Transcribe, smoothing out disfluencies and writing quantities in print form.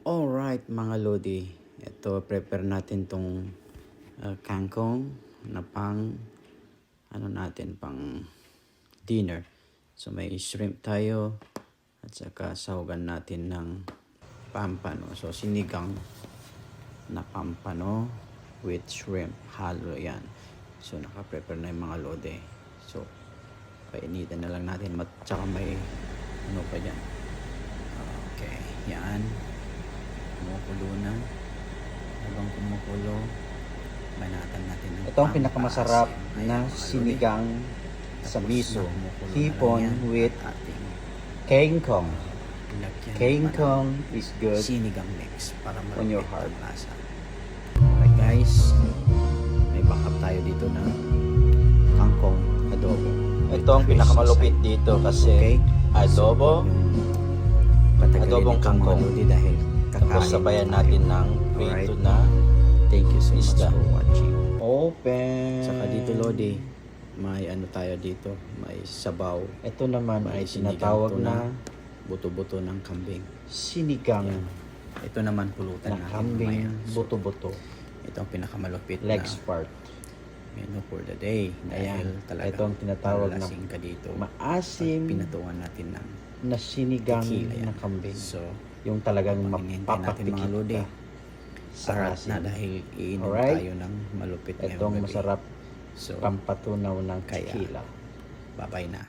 Alright mga Lodi, ito prepare natin tong kangkong na pang pang dinner. So may shrimp tayo at saka sahugan natin ng pampano. So sinigang na pampano with shrimp, halo yan. So naka-prepare na yung mga Lodi. So painitan na lang natin at saka may ano pa dyan. Okay, yan. Kumukulo na. Habang kumukulo, banatan natin ng Ito ang pinakamasarap na sinigang sa miso. Hipon with kangkong. Kangkong is good Sinigang mix para on your malapit heart. ang lasa. Alright guys, may backup tayo dito na kangkong adobo. Ito ang pinakamalupit dito kasi adobo, adobong kangkong. Dahil Tapos sabayan natin ng prito na thank you so isda. much for watching. Open. Saka dito Lodi, may ano tayo dito, may sabaw, Ito naman may ay tinatawag na buto-buto ng kambing. sinigang Yan. Ito naman pulutan na natin kambing mamaya. So, buto-buto. ito ang pinakamalupit Legs na part. menu for the day. Dahil Ayan. talaga Ito ang tinatawag na lasing ka dito. maasim Pinatuan natin ng na sinigang tequila na yan. kambing. So, Yung talagang hinihintay natin mga Lodi. mapapapikit ka sa Sarat na asin. dahil iinom Alright. tayo ng malupit ngayong Itong gabi. masarap So, pampatunaw ng kaya, tequila. bye-bye na.